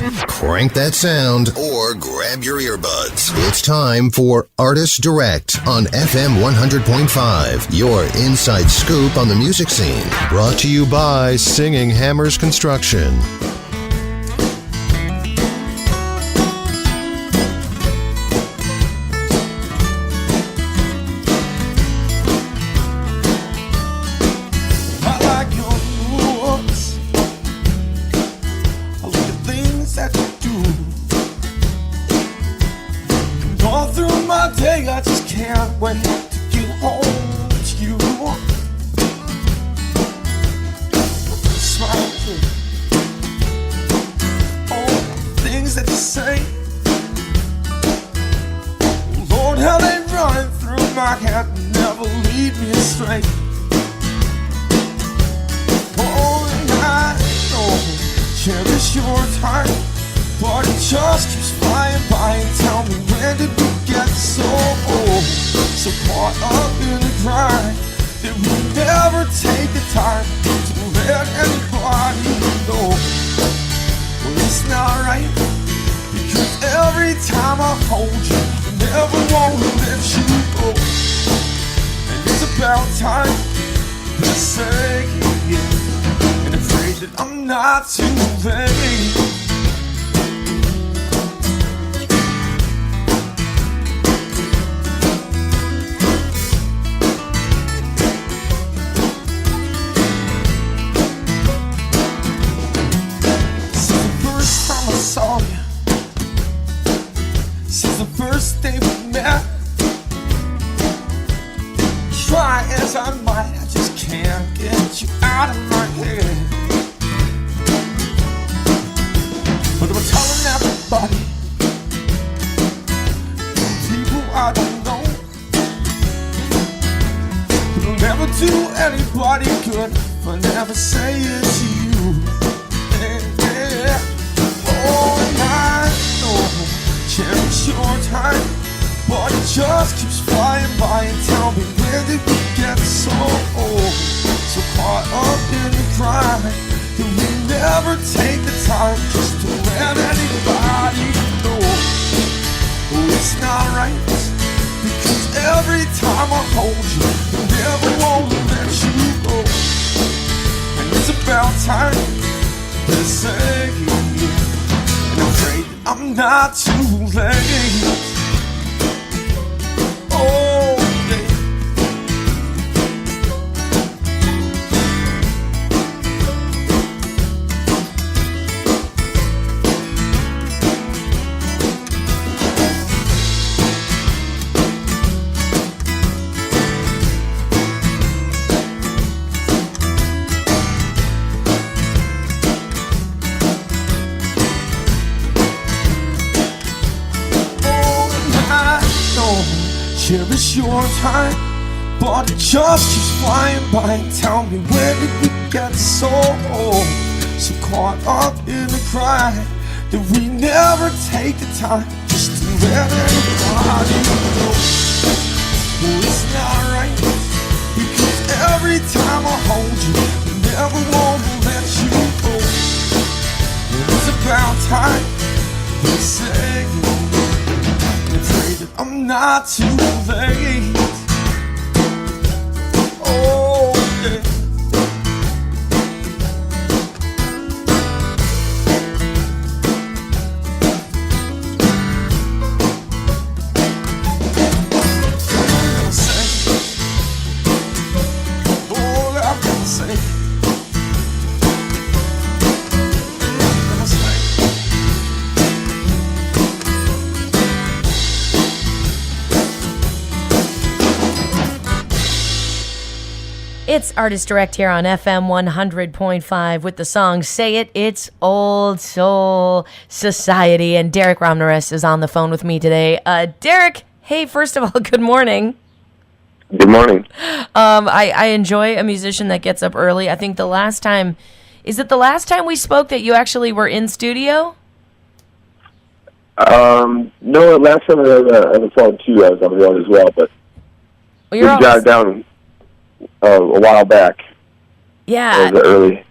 Crank that sound or grab your earbuds. It's time for Artist Direct on FM 100.5, your inside scoop on the music scene. Brought to you by Singing Hammers Construction. I just can't wait to get home to you. Smiling, all the things that you say, Lord, how they run through my head, never lead me astray. Oh, and I know, cherish your time, but it just keeps flying by. And tell me, when did we get so old, so caught up in the grind, that we never take the time to let anybody know? Well, it's not right, because every time I hold you, I never want to let you go. And it's about time to say it, and afraid that I'm not too late. Saw you since the first day we met. Try as I might, I just can't get you out of my head. But I'm telling everybody, people I don't know, it'll never do anybody good if I never say it to you. Yeah. Oh, and I know, cherish your time, but it just keeps flying by. And tell me, where did we get so old, so caught up in the grind, that we never take the time just to let anybody know? Oh, it's not right, because every time I hold you, I never want to let you go. And it's about time to say it, I'm afraid that I'm not too late. Oh, yeah. Cherish your time, but it just keeps flying by. Tell me, where did we get so old, so caught up in the grind, that we never take the time just to let anybody know? Well, it's not right, because every time I hold you, I never want to let you go. And it's about time to say it, I'm not too late. Oh, yeah. All I can say. It's Artist Direct here on FM 100.5 with the song Say It, It's Old Soul Society. And Derek Ramnarace is on the phone with me today. Derek, hey, first of all, good morning. Good morning. I enjoy a musician that gets up early. I think the last time we spoke that you actually were in studio? No, last time I was on the phone too, I was on the road as well, but we jotted down a while back. Yeah. Early.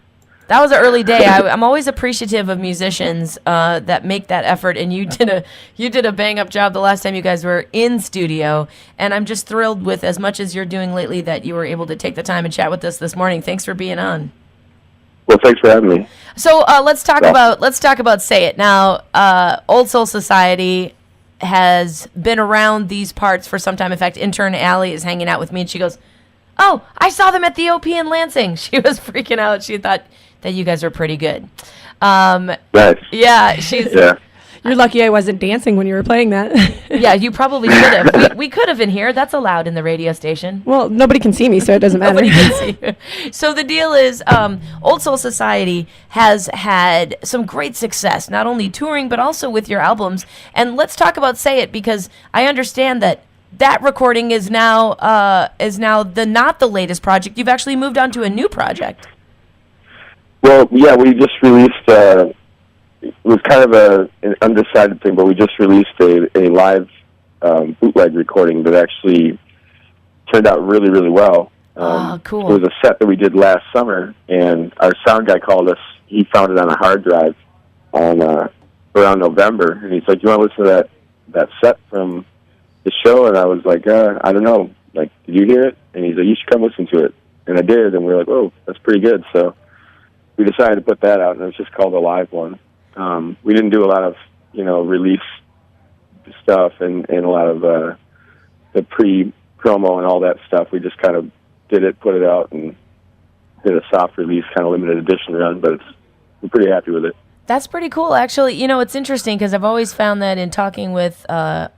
That was an early day. I'm always appreciative of musicians that make that effort, and you did a bang up job the last time you guys were in studio. And I'm just thrilled with as much as you're doing lately that you were able to take the time and chat with us this morning. Thanks for being on. Well, thanks for having me. So let's talk about Say It now. Old Soul Society has been around these parts for some time. In fact, intern Allie is hanging out with me, and she goes, "Oh, I saw them at the OP in Lansing." She was freaking out. She thought that you guys were pretty good. Nice. Yeah, she's. Yeah. You're lucky I wasn't dancing when you were playing that. Yeah, you probably should have. We could have in here. That's allowed in the radio station. Well, nobody can see me, so it doesn't matter. Nobody can see you. So the deal is, Old Soul Society has had some great success, not only touring but also with your albums. And let's talk about Say It, because I understand that recording is now not the latest project. You've actually moved on to a new project. Well, yeah, we just released. It was kind of an undecided thing, but we just released a live bootleg recording that actually turned out really, really well. Cool. It was a set that we did last summer, and our sound guy called us. He found it on a hard drive on around November, and he's like, "You want to listen to that set from the show?" And I was like, "I don't know. Like, did you hear it?" And he's like, "You should come listen to it." And I did, and we were like, "Oh, that's pretty good." So we decided to put that out, and it was just called a live one. We didn't do a lot of, release stuff and a lot of the pre-promo and all that stuff. We just kind of did it, put it out, and did a soft release, kind of limited edition run, but we're pretty happy with it. That's pretty cool, actually. It's interesting because I've always found that in talking with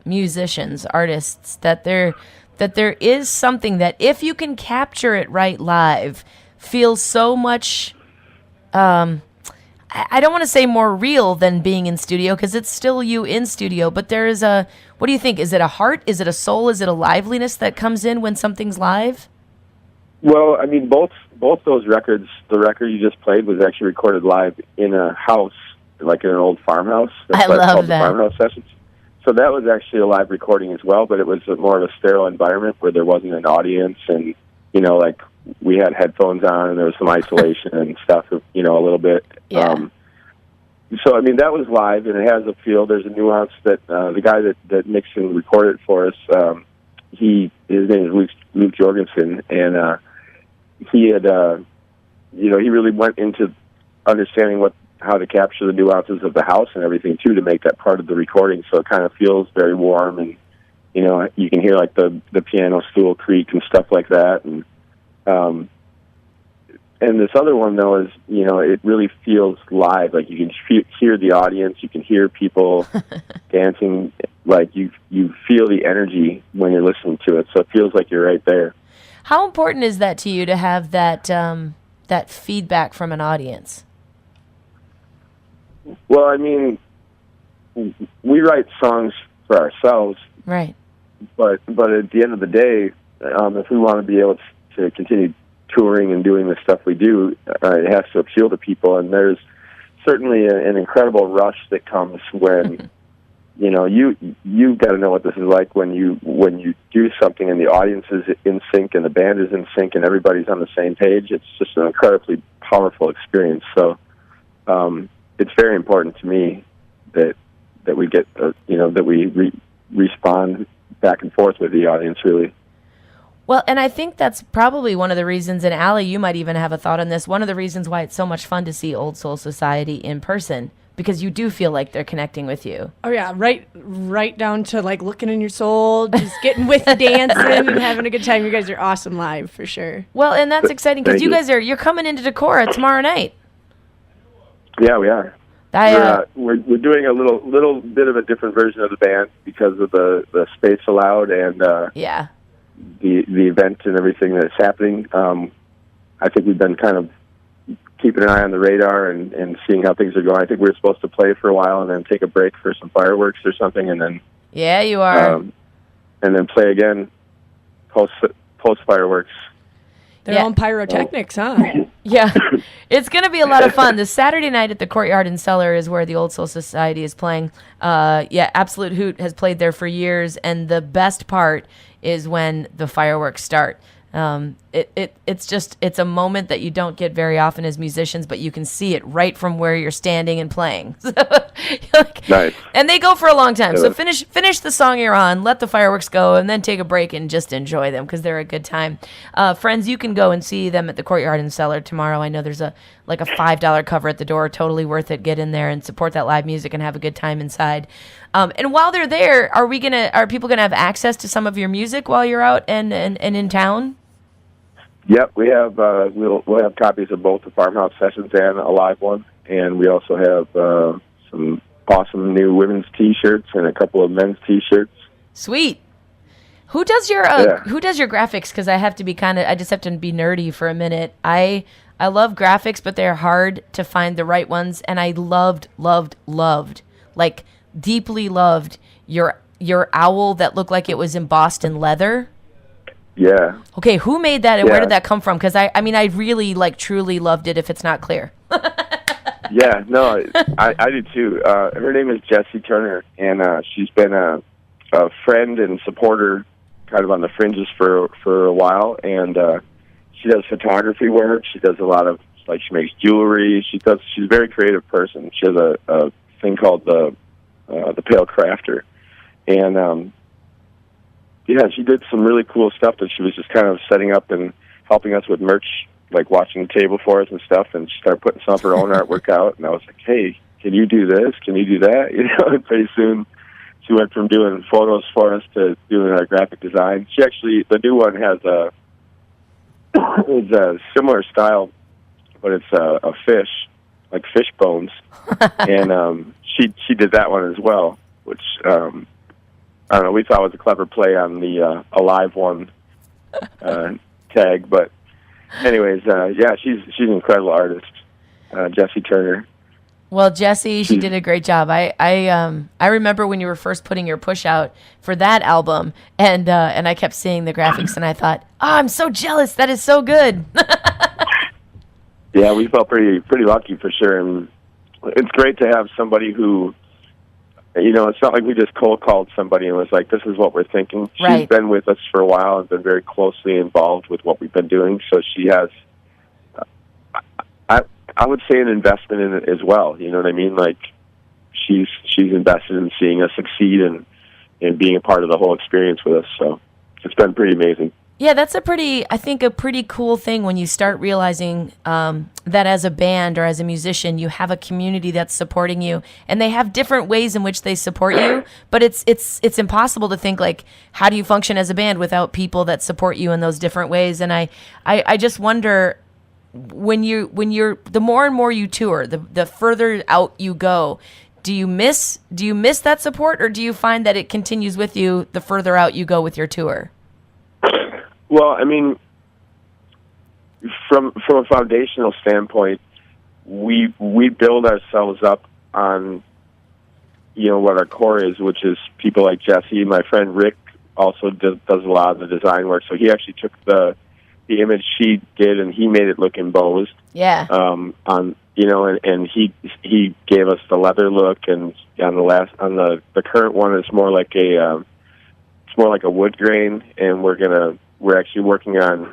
musicians, artists, that there is something that if you can capture it right live, feels so much... I don't want to say more real than being in studio, because it's still you in studio, but there is what do you think? Is it a heart? Is it a soul? Is it a liveliness that comes in when something's live? Well, I mean, both those records, the record you just played was actually recorded live in a house, like in an old farmhouse. I love that. The farmhouse sessions. So that was actually a live recording as well, but it was more of a sterile environment where there wasn't an audience, and, like, we had headphones on, and there was some isolation and stuff, a little bit. Yeah. So, I mean, that was live, and it has a feel. There's a nuance that the guy that mixed and recorded it for us, his name is Luke Jorgensen, and he had, he really went into understanding how to capture the nuances of the house and everything, too, to make that part of the recording. So it kind of feels very warm, and, you can hear, like, the piano stool creak and stuff like that, and this other one, though, is, it really feels live. Like, you can hear the audience. You can hear people dancing. Like, you feel the energy when you're listening to it. So it feels like you're right there. How important is that to you to have that feedback from an audience? Well, I mean, we write songs for ourselves. Right. But at the end of the day, if we want to be able to continue touring and doing the stuff we do, it has to appeal to people, and there's certainly an incredible rush that comes when you've got to know what this is like when you do something and the audience is in sync and the band is in sync and everybody's on the same page. It's just an incredibly powerful experience. So it's very important to me that we get that we respond back and forth with the audience, really. Well, and I think that's probably one of the reasons, and Allie, you might even have a thought on this, one of the reasons why it's so much fun to see Old Soul Society in person, because you do feel like they're connecting with you. Oh, yeah, right down to, like, looking in your soul, just getting with the dancing and having a good time. You guys are awesome live, for sure. Well, and that's exciting, because you're coming into Decorah tomorrow night. Yeah, we are. We're doing a little bit of a different version of the band because of the space allowed and the event and everything that's happening. I think we've been kind of keeping an eye on the radar and seeing how things are going. I think we were supposed to play for a while and then take a break for some fireworks or something, and then you are, and then play again post fireworks. Their own pyrotechnics, huh? Yeah, it's going to be a lot of fun. This Saturday night at the Courtyard and Cellar is where the Old Soul Society is playing. Absolute Hoot has played there for years, and the best part is when the fireworks start. it's a moment that you don't get very often as musicians, but you can see it right from where you're standing and playing. So, Nice. And they go for a long time. Yeah. So finish the song you're on, let the fireworks go, and then take a break and just enjoy them because they're a good time. Friends, you can go and see them at the Courtyard and Cellar tomorrow. I know there's a $5 cover at the door. Totally worth it. Get in there and support that live music and have a good time inside. And while they're there, are people gonna have access to some of your music while you're out and in town? Yep, we have we'll have copies of both the Farmhouse Sessions and a live one, and we also have some awesome new women's T-shirts and a couple of men's T-shirts. Sweet. Who does your graphics? Because I just have to be nerdy for a minute. I love graphics, but they're hard to find the right ones. And I loved, like deeply loved your owl that looked like it was embossed in leather. Yeah. Okay, who made that and where Yeah. did that come from? Because I really truly loved it. If it's not clear. Yeah, no, I do too. Her name is Jessie Turner, and she's been a friend and supporter kind of on the fringes for a while, and she does photography work. She does a lot of, like, she makes jewelry. She's a very creative person. She has a thing called the Pale Crafter, and yeah, she did some really cool stuff that she was just kind of setting up and helping us with merch, like watching the table for us and stuff, and she started putting some of her own artwork out, and I was like, hey, can you do this? Can you do that? You know, and pretty soon she went from doing photos for us to doing our graphic design. She actually, the new one has it's a similar style, but it's a fish, like fish bones, and she did that one as well, which, I don't know, we thought was a clever play on the Alive one tag, but anyways, yeah, she's an incredible artist, Jessie Turner. Well, Jessie, she did a great job. I remember when you were first putting your push out for that album, and I kept seeing the graphics, and I thought, oh, I'm so jealous. That is so good. Yeah, we felt pretty lucky for sure, and it's great to have somebody who, you know, it's not like we just cold called somebody and was like, this is what we're thinking. Right. She's been with us for a while and been very closely involved with what we've been doing, so she has, I would say, an investment in it as well. You know what I mean? Like, she's invested in seeing us succeed and being a part of the whole experience with us, so it's been pretty amazing. Yeah, that's a pretty cool thing when you start realizing that as a band or as a musician, you have a community that's supporting you, and they have different ways in which they support you. But it's impossible to think, like, how do you function as a band without people that support you in those different ways? And I just wonder, when you're the more and more you tour, the further out you go, do you miss that support, or do you find that it continues with you the further out you go with your tour? Well, I mean, from a foundational standpoint, we build ourselves up on, you know, what our core is, which is people like Jessie. My friend Rick also does a lot of the design work, so he actually took the image she did and he made it look embossed. Yeah. On, you know, and he gave us the leather look, and on the current one, it's more like a wood grain, and we're actually working on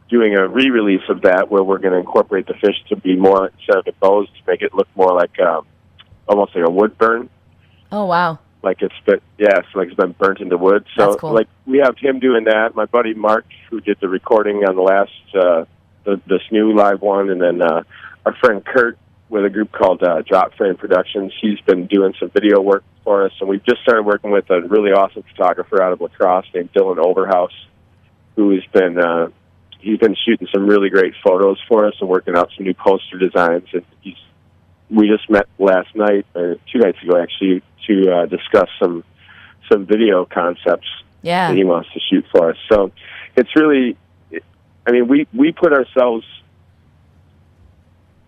doing a re-release of that where we're going to incorporate the fish to be more, instead of embossed, to make it look more like almost like a wood burn. Oh, wow. Like it's been burnt into wood. So, that's cool. Like, we have him doing that. My buddy Mark, who did the recording on the last this new live one, and then our friend Kurt with a group called Drop Frame Productions. He's been doing some video work for us, and we've just started working with a really awesome photographer out of La Crosse named Dylan Overhouse, who's been he's been shooting some really great photos for us and working out some new poster designs. And we just met last night, or 2 nights ago actually, to discuss some video concepts that he wants to shoot for us. So it's really, I mean, we put ourselves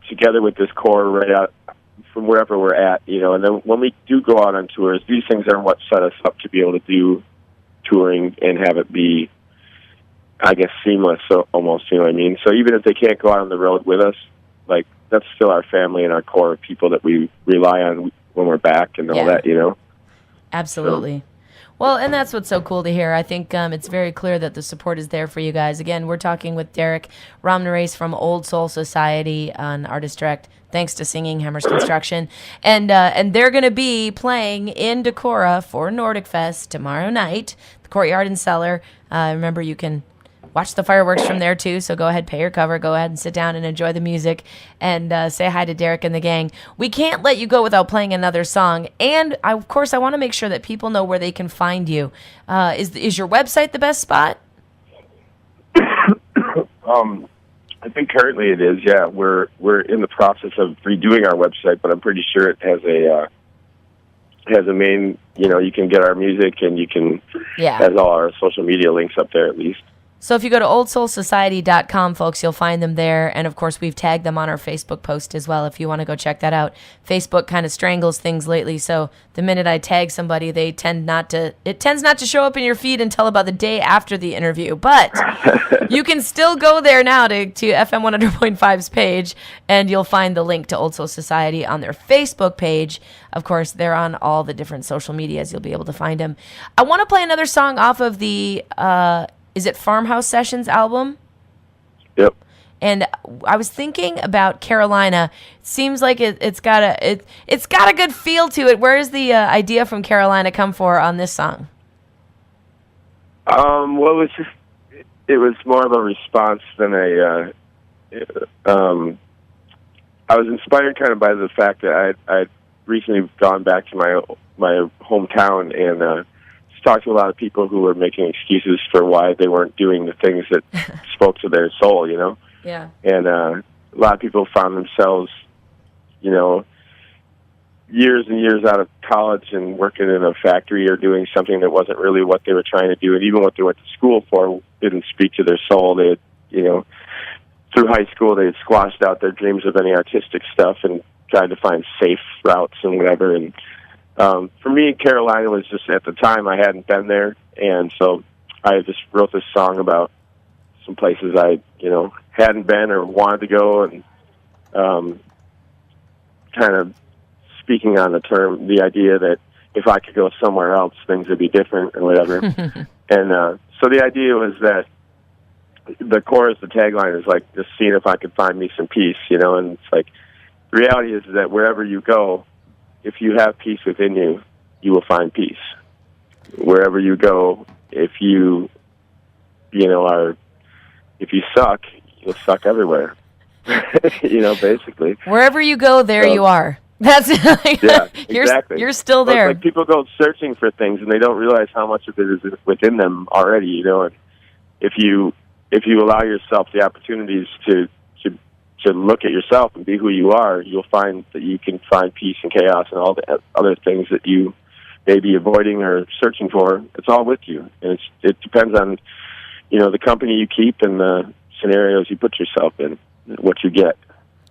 together with this core right out from wherever we're at, you know, and then when we do go out on tours, these things are what set us up to be able to do touring and have it be, I guess, seamless, so almost, you know what I mean? So even if they can't go out on the road with us, like, that's still our family and our core of people that we rely on when we're back and all that, you know? Absolutely. Well, and that's what's so cool to hear. I think it's very clear that the support is there for you guys. Again, we're talking with Derek Ramnarace from Old Soul Society on Artist Direct, thanks to Singing Hammers Construction. And they're going to be playing in Decorah for Nordic Fest tomorrow night, the Courtyard and Cellar. Remember, you can watch the fireworks from there too, so go ahead, pay your cover, go ahead and sit down and enjoy the music, and say hi to Derek and the gang. We can't let you go without playing another song, and of course I want to make sure that people know where they can find you. Is your website the best spot? I think currently it is. Yeah, we're in the process of redoing our website, but I'm pretty sure it has a main. You can get our music, and you can has all our social media links up there at least. So if you go to oldsoulsociety.com, folks, you'll find them there. And, of course, we've tagged them on our Facebook post as well if you want to go check that out. Facebook kind of strangles things lately, so the minute I tag somebody, it tends not to show up in your feed until about the day after the interview. But you can still go there now to FM 100.5's page, and you'll find the link to Old Soul Society on their Facebook page. Of course, they're on all the different social medias. You'll be able to find them. I want to play another song off of the... is it Farmhouse Sessions album? Yep. And I was thinking about Carolina. It seems like it's got a good feel to it. Where does the idea from Carolina come for on this song? Well, it was more of a response than a. I was inspired kind of by the fact that I'd recently gone back to my hometown and. Talked to a lot of people who were making excuses for why they weren't doing the things that spoke to their soul, Yeah. And a lot of people found themselves, years and years out of college and working in a factory or doing something that wasn't really what they were trying to do, and even what they went to school for didn't speak to their soul. They had, through high school, they had squashed out their dreams of any artistic stuff and tried to find safe routes and whatever, and for me, Carolina was just, at the time, I hadn't been there, and so I just wrote this song about some places I, hadn't been or wanted to go, and kind of speaking on the idea that if I could go somewhere else, things would be different or whatever. And so the idea was that the chorus, the tagline is like, just seeing if I could find me some peace, and it's like, the reality is that wherever you go, if you have peace within you, you will find peace. Wherever you go, if you suck, you'll suck everywhere. Basically. Wherever you go, there you are. That's exactly. You're still there. It's like people go searching for things and they don't realize how much of it is within them already. And if you allow yourself the opportunities to look at yourself and be who you are, you'll find that you can find peace and chaos and all the other things that you may be avoiding or searching for. It's all with you. And it depends on, the company you keep and the scenarios you put yourself in, what you get.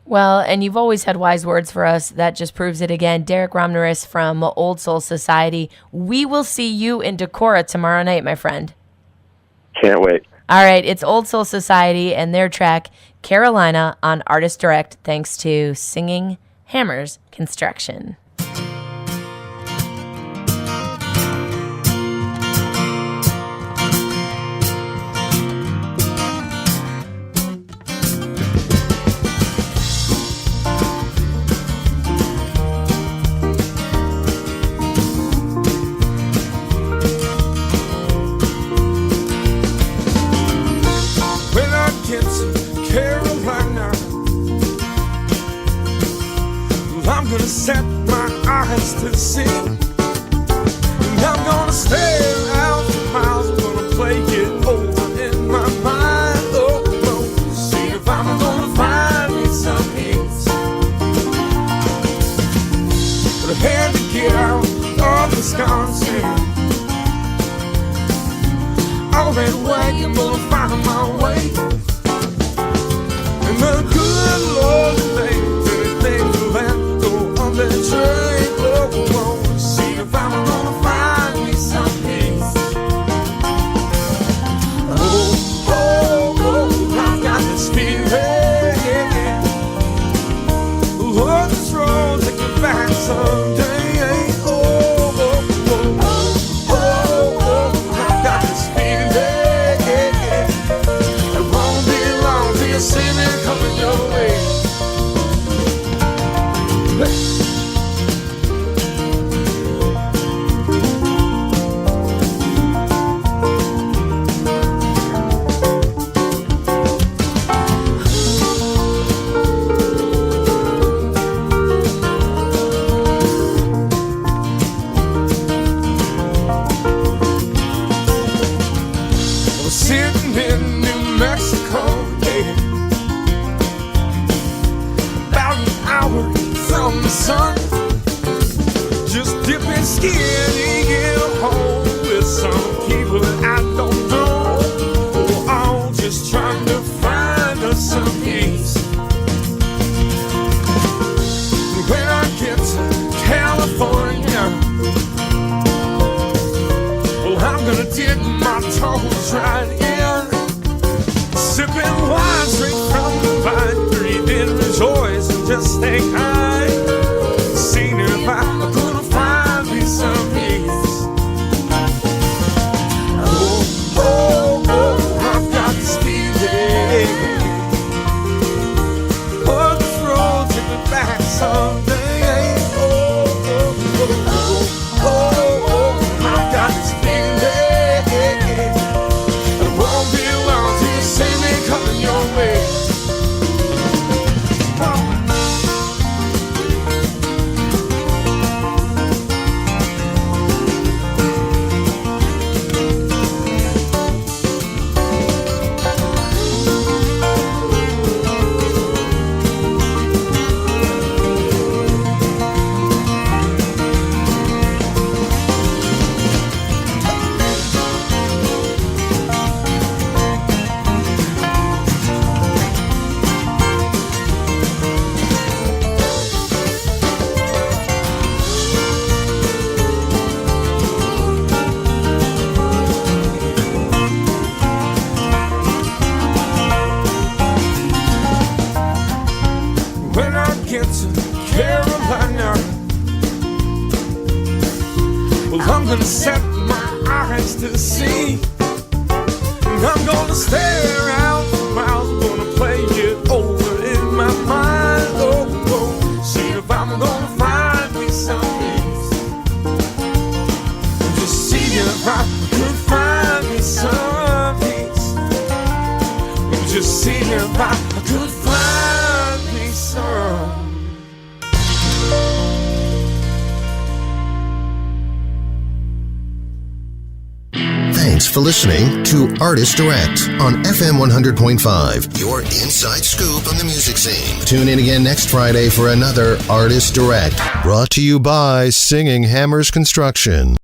Well, and you've always had wise words for us. That just proves it again. Derek Ramnarace from Old Soul Society. We will see you in Decorah tomorrow night, my friend. Can't wait. All right, it's Old Soul Society and their track, Carolina, on Artist Direct, thanks to Singing Hammers Construction. Carolina, I'm gonna set my eyes to see, and I'm gonna stare out for miles. I'm gonna play it over in my mind. Oh, see if I'm gonna find me some peace. But I had to get out of Wisconsin. All that way, I'm gonna find my way. And the good Lord, everything that go on that train. Oh, see if I'm gonna find me some peace. I've got this feeling. Lord, this road take me back someday. Oh, just getting home with some people I don't know. We're all just trying to find us some peace. When I get to California, well, I'm gonna dip my toes right in, sipping wine straight from the vine, breathing, rejoice, and just stay high. Seeing if I could find me some peace. Oh, oh, oh, I've got this feeling. Oh, this road took me back someday. Oh, oh, oh, oh, oh, oh, I've got this feeling. It won't be long till you see me coming your way. When I get to Carolina, well, I'm gonna set my eyes to see. And I'm gonna stare out for miles, gonna play it over in my mind. Oh, oh, see if I'm gonna find me some peace. Just see if I could find me some peace. Just see if I could find me some. Thanks for listening to Artist Direct on FM 100.5, your inside scoop on the music scene. Tune in again next Friday for another Artist Direct, brought to you by Singing Hammers Construction.